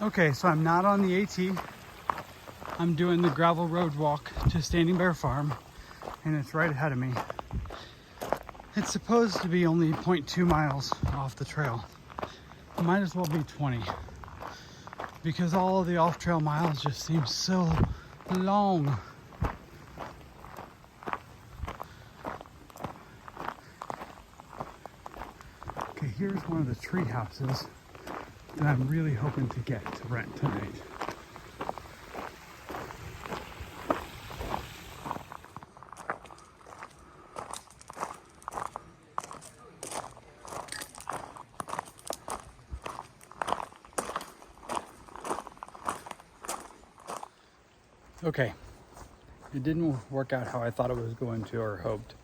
Okay, so I'm not on the AT. I'm doing the gravel road walk to Standing Bear Farm, and it's right ahead of me. It's supposed to be only 0.2 miles off the trail. It might as well be 20, because all of the off-trail miles just seem so long. Okay, here's one of the tree houses that I'm really hoping to get to rent tonight. Okay, it didn't work out how I thought it was going to or hoped.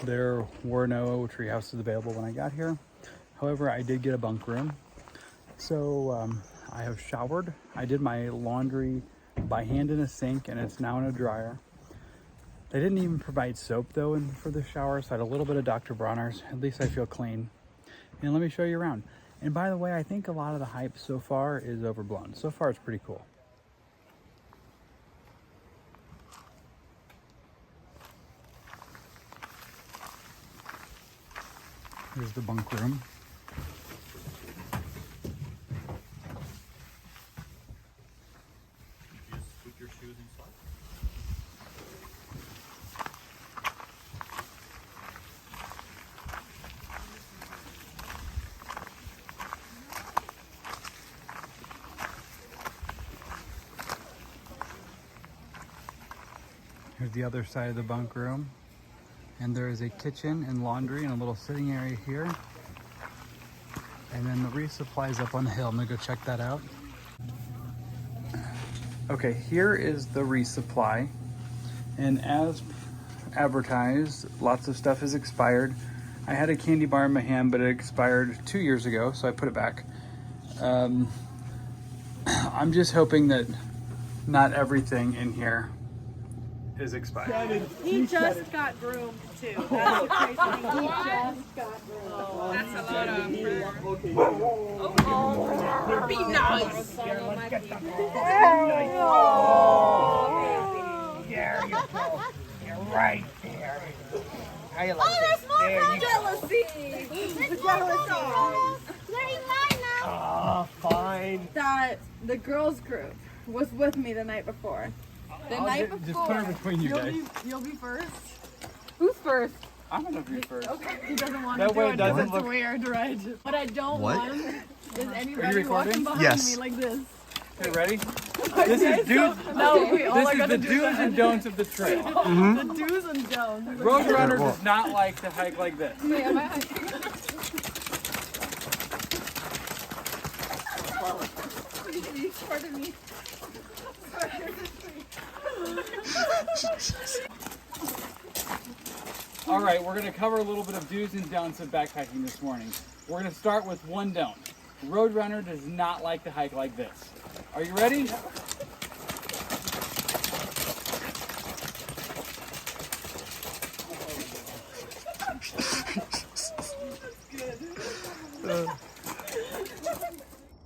There were no tree houses available when I got here. However, I did get a bunk room. So I have showered. I did my laundry by hand in a sink, and it's now in a dryer. They didn't even provide soap though for the shower, so I had a little bit of Dr. Bronner's. At least I feel clean. And let me show you around. And by the way, I think a lot of the hype so far is overblown. So far, it's pretty cool. Here's the bunk room. Just put your shoes inside. Here's the other side of the bunk room. And there is a kitchen and laundry and a little sitting area here. And then the resupply is up on the hill. I'm gonna go check that out. Okay, here is the resupply. And as advertised, lots of stuff is expired. I had a candy bar in my hand, but it expired 2 years ago, so I put it back. I'm just hoping that not everything in here is expired. He just got groomed too. That's the crazy thing. He just got groomed. Oh, that's a lot of be nice. There you go. You're right there. How you like Oh, there's more jealousy. The jealousy. Oh, fine. That the girls group was with me the night before. Just put her between you guys. You'll be first. Who's first? I'm gonna be first. Okay. He doesn't want That to do way it. it doesn't That's look- the way I direct. What I don't want is anybody recording? walking behind Yes. me like this. Okay, ready? This is do's. No, we all This are is gonna the do do's that. and don'ts of the trail. The do's and don'ts. Roadrunner does not like to hike like this. Wait, am I hiking? Pardon me. All right, we're gonna cover a little bit of do's and don'ts of backpacking this morning. We're gonna start with one don't. Roadrunner does not like to hike like this. Are you ready?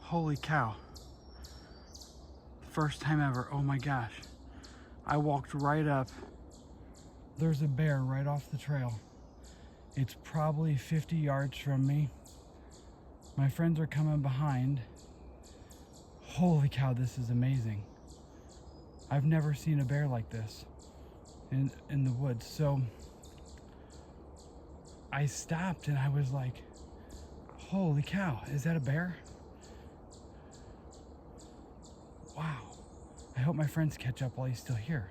Holy cow. First time ever, oh my gosh. I walked right up. There's a bear right off the trail. It's probably 50 yards from me. My friends are coming behind. Holy cow, this is amazing. I've never seen a bear like this in the woods. So I stopped and I was like, holy cow, is that a bear? Wow. I hope my friends catch up while he's still here.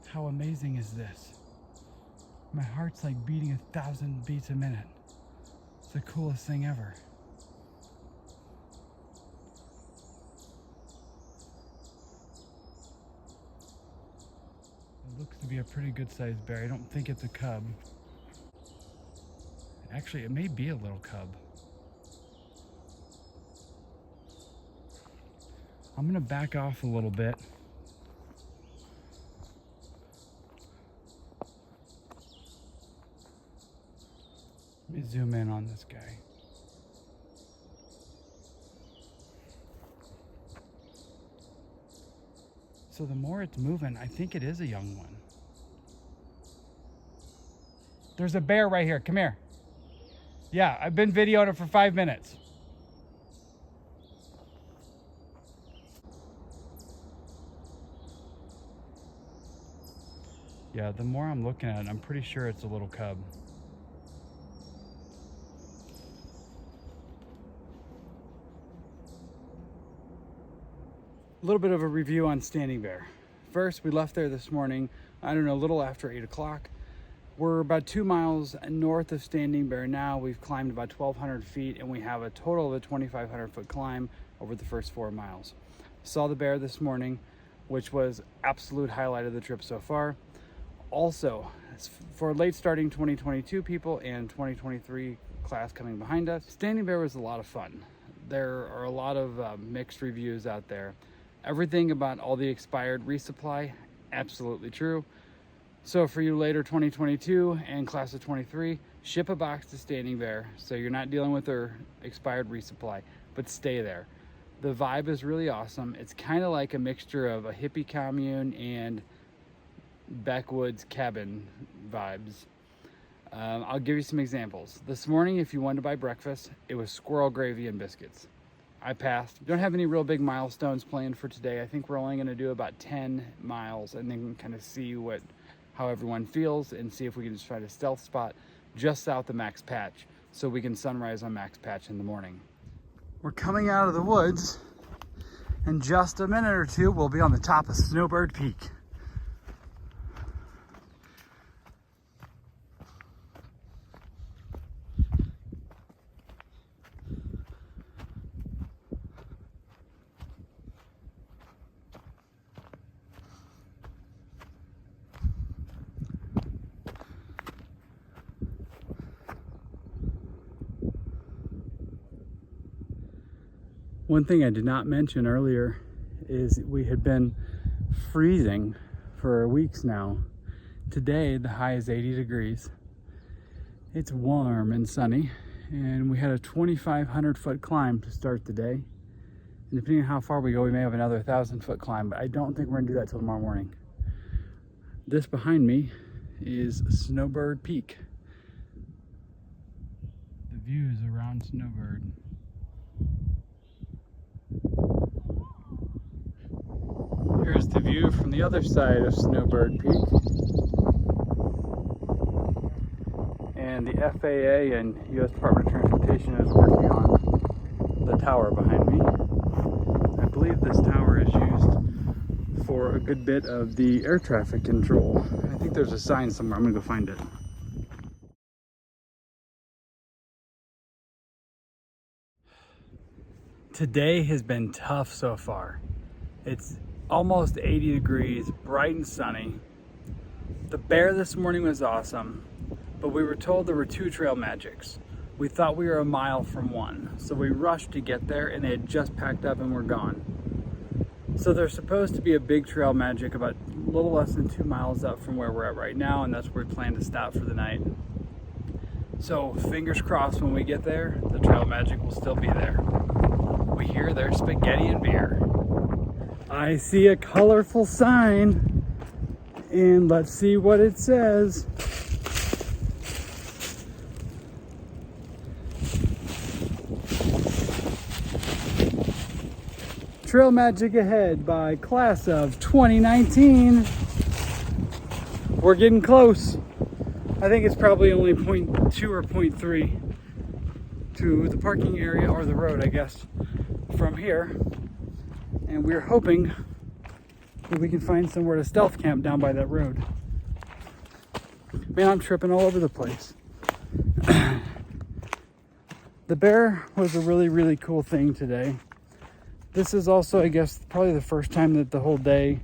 How amazing is this? My heart's like beating 1,000 beats a minute. It's the coolest thing ever. It looks to be a pretty good sized bear. I don't think it's a cub. Actually, it may be a little cub. I'm gonna back off a little bit. Let me zoom in on this guy. So the more it's moving, I think it is a young one. There's a bear right here. Come here. Yeah, I've been videoing it for 5 minutes. Yeah, the more I'm looking at it, I'm pretty sure it's a little cub. A little bit of a review on Standing Bear. First, we left there this morning, I don't know, a little after 8 o'clock. We're about 2 miles north of Standing Bear now. We've climbed about 1,200 feet and we have a total of a 2,500 foot climb over the first 4 miles. Saw the bear this morning, which was absolute highlight of the trip so far. Also, for late starting 2022 people and 2023 class coming behind us, Standing Bear was a lot of fun. There are a lot of mixed reviews out there. Everything about all the expired resupply, absolutely true. So for you later 2022 and class of 23, ship a box to Standing Bear so you're not dealing with their expired resupply, but stay there. The vibe is really awesome. It's kind of like a mixture of a hippie commune and backwoods cabin vibes. I'll give you some examples. This morning, if you wanted to buy breakfast, it was squirrel gravy and biscuits. I passed. Don't have any real big milestones planned for today. I think we're only going to do about 10 miles and then kind of see how everyone feels and see if we can just try to stealth spot just south of Max Patch so we can sunrise on Max Patch in the morning. We're coming out of the woods. In just a minute or two, we'll be on the top of Snowbird Peak. One thing I did not mention earlier is we had been freezing for weeks now. Today the high is 80 degrees. It's warm and sunny, and we had a 2,500 foot climb to start the day. And depending on how far we go, we may have another 1,000 foot climb, but I don't think we're gonna do that till tomorrow morning. This behind me is Snowbird Peak. The views around Snowbird. Here's the view from the other side of Snowbird Peak. And the FAA and U.S. Department of Transportation is working on the tower behind me. I believe this tower is used for a good bit of the air traffic control. I think there's a sign somewhere. I'm gonna go find it. Today has been tough so far. It's almost 80 degrees, bright and sunny. The bear this morning was awesome, but we were told there were 2 trail magics. We thought we were a mile from one, so we rushed to get there and they had just packed up and were gone. So there's supposed to be a big trail magic about a little less than 2 miles up from where we're at right now, and that's where we plan to stop for the night. So fingers crossed when we get there, the trail magic will still be there. We hear there's spaghetti and beer. I see a colorful sign, and let's see what it says. Trail Magic ahead by class of 2019. We're getting close. I think it's probably only 0.2 or 0.3 to the parking area or the road, I guess, from here. And we're hoping that we can find somewhere to stealth camp down by that road. Man, I'm tripping all over the place. The bear was a really, really cool thing today. This is also, I guess, probably the first time that the whole day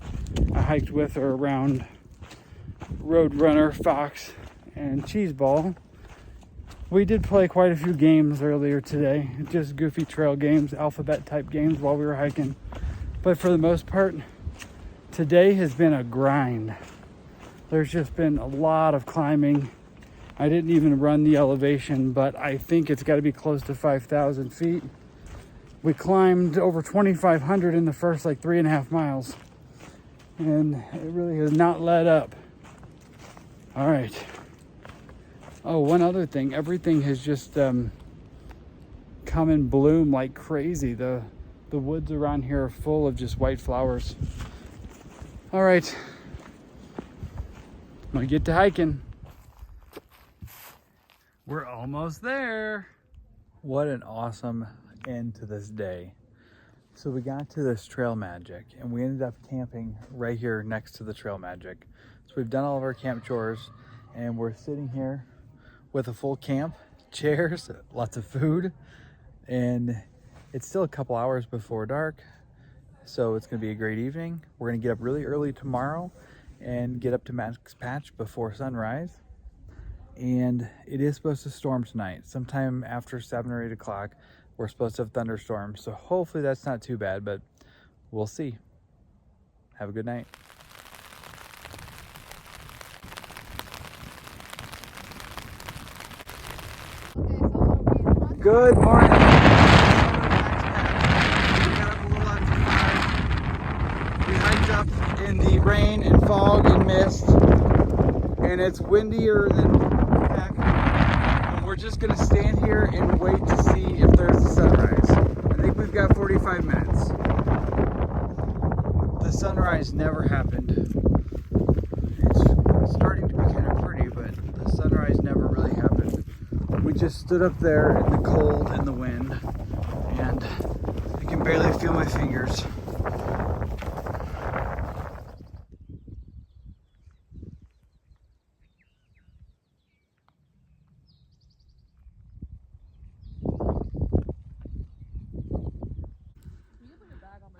I hiked with or around Roadrunner, Fox, and Cheeseball. We did play quite a few games earlier today, just goofy trail games, alphabet type games while we were hiking. But for the most part, today has been a grind. There's just been a lot of climbing. I didn't even run the elevation, but I think it's got to be close to 5,000 feet. We climbed over 2,500 in the first like 3.5 miles. and it really has not let up. All right. Oh, one other thing, everything has just come and bloom like crazy. The woods around here are full of just white flowers. All right, I'm gonna get to hiking. We're almost there. What an awesome end to this day. So we got to this Trail Magic and we ended up camping right here next to the Trail Magic. So we've done all of our camp chores and we're sitting here with a full camp, chairs, lots of food, and it's still a couple hours before dark. So it's gonna be a great evening. We're gonna get up really early tomorrow and get up to Max Patch before sunrise. And it is supposed to storm tonight. Sometime after 7 or 8 o'clock, we're supposed to have thunderstorms. So hopefully that's not too bad, but we'll see. Have a good night. Good morning. We hiked up in the rain and fog and mist, and it's windier than heck. And we're just gonna stand here and wait to see if there's a sunrise. I think we've got 45 minutes. The sunrise never happened. It's starting to be kind of pretty, but the sunrise never really happened. We just stood up there in the cold and the wind, and I can barely feel my fingers.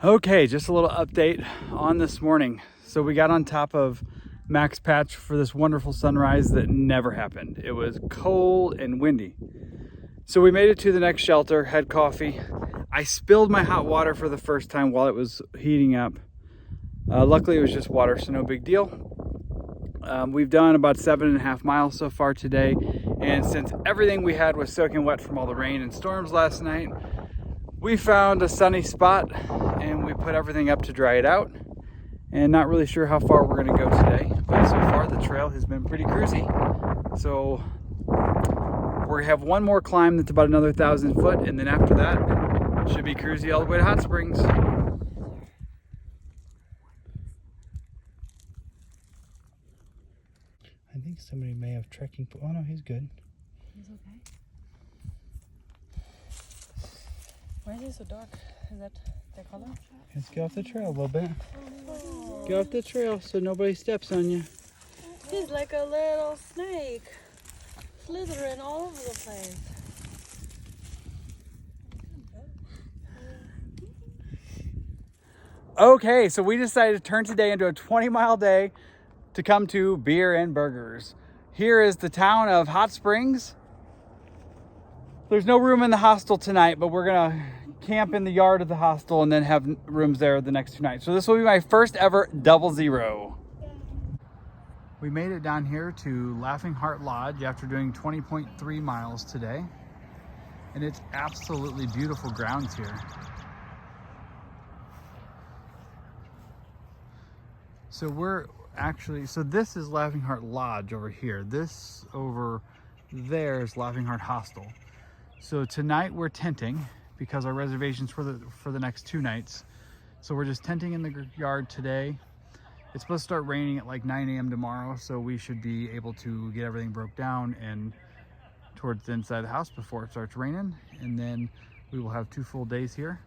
Okay, just a little update on this morning. So we got on top of Max Patch for this wonderful sunrise that never happened. It was cold and windy. So we made it to the next shelter, had coffee. I spilled my hot water for the first time while it was heating up. Luckily it was just water, so no big deal. We've done about 7.5 miles so far today. And since everything we had was soaking wet from all the rain and storms last night, we found a sunny spot and we put everything up to dry it out. And not really sure how far we're gonna go today, but so far the trail has been pretty cruisy. So we have one more climb that's about another 1,000 foot, and then after that, should be cruisy all the way to Hot Springs. I think somebody may have trekking. Oh no, he's good. He's okay. Why is it so dark? Is that their color? Let's get off the trail a little bit. Oh. Get off the trail so nobody steps on you. He's like a little snake, slithering all over the place. Okay, so we decided to turn today into a 20-mile day to come to beer and burgers. Here is the town of Hot Springs. There's no room in the hostel tonight, but we're gonna camp in the yard of the hostel and then have rooms there the next 2 nights. So this will be my first ever 00. We made it down here to Laughing Heart Lodge after doing 20.3 miles today. And it's absolutely beautiful grounds here. So this is Laughing Heart Lodge over here. This over there is Laughing Heart Hostel. So tonight we're tenting because our reservations for the next 2 nights. So we're just tenting in the yard today. It's supposed to start raining at like 9 a.m. tomorrow, so we should be able to get everything broke down and towards the inside of the house before it starts raining. And then we will have 2 full days here.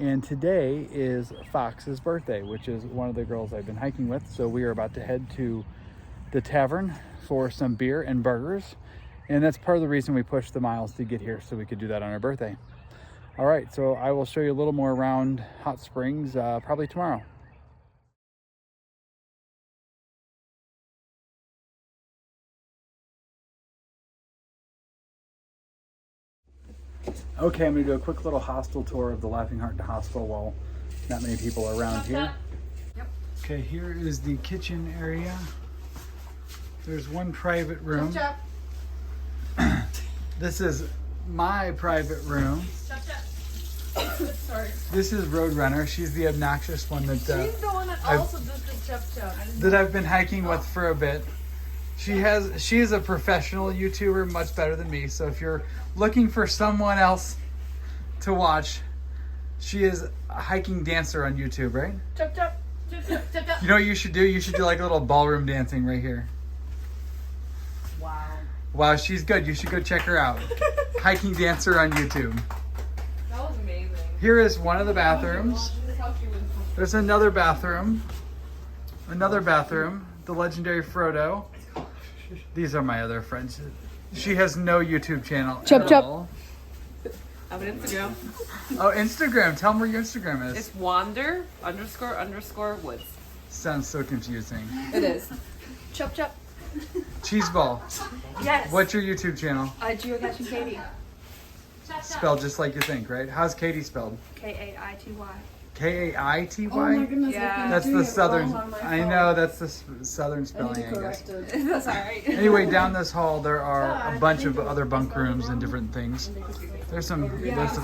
And today is Fox's birthday, which is one of the girls I've been hiking with. So we are about to head to the tavern for some beer and burgers. And that's part of the reason we pushed the miles to get here, so we could do that on our birthday. All right, so I will show you a little more around Hot Springs probably tomorrow. Okay, I'm gonna do a quick little hostel tour of the Laughing Heart Hostel while not many people are around here. Yep. Okay, here is the kitchen area. There's one private room. Lil'Chap. This is my private room. Sorry. This is Roadrunner. She's the obnoxious one that She's the one that I've- also does the chub chub. that I've been hiking with for a bit. She is a professional YouTuber, much better than me. So if you're looking for someone else to watch, she is a hiking dancer on YouTube, right? Chub chub. Chub chub. Chub chub. You know what you should do? You should do like a little ballroom dancing right here. Wow. Wow, she's good. You should go check her out. Hiking dancer on YouTube. That was amazing. Here is one of the bathrooms. This is how she was. There's another bathroom. Another bathroom. The legendary Frodo. These are my other friends. She has no YouTube channel at all. I have an Instagram. Oh, Instagram. Tell them where your Instagram is. It's wander__woods. Sounds so confusing. It is. Chub chub. Cheeseball. Yes. What's your YouTube channel? Geocaching Katie. Spelled just like you think, right? How's Katie spelled? Kaity. Kaity? Oh my goodness, Yeah. That's the southern. I know that's the southern spelling, I guess. That's alright. Anyway, down this hall there are a bunch of other bunk rooms and different things. There's some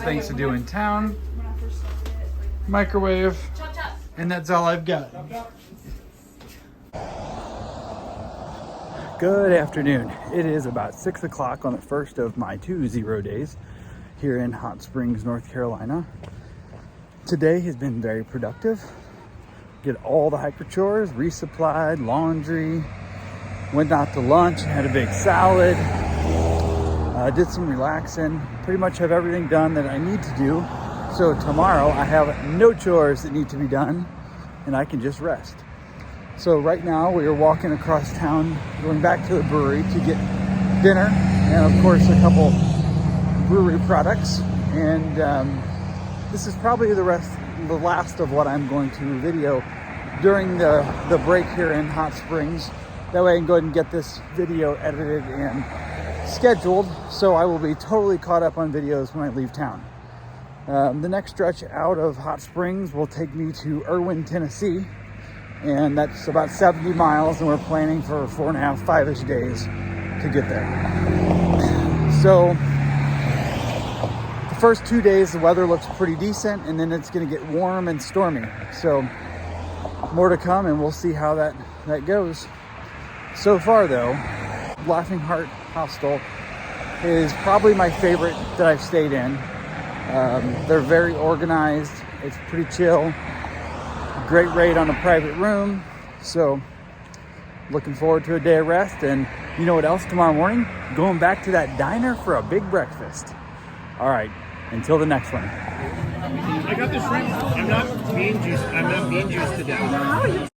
things to do in town. Microwave, and that's all I've got. Good afternoon. It is about 6 o'clock on the first of my 2 0 days here in Hot Springs, North Carolina. Today has been very productive. Did all the hiker chores, resupplied, laundry, went out to lunch, had a big salad, did some relaxing, pretty much have everything done that I need to do. So tomorrow I have no chores that need to be done and I can just rest. So right now we are walking across town, going back to the brewery to get dinner and of course a couple brewery products. And this is probably the last of what I'm going to video during the break here in Hot Springs. That way I can go ahead and get this video edited and scheduled, so I will be totally caught up on videos when I leave town. The next stretch out of Hot Springs will take me to Irwin, Tennessee, and that's about 70 miles, and we're planning for 4.5, 5-ish days to get there. So the first 2 days the weather looks pretty decent, and then it's going to get warm and stormy. So more to come, and we'll see how that goes. So far though, Laughing Heart Hostel is probably my favorite that I've stayed in. They're very organized. It's pretty chill. Great rate on a private room. So looking forward to a day of rest. And you know what else tomorrow morning? Going back to that diner for a big breakfast. All right, until the next one. I got the shrimp. I'm not bean juiced to death.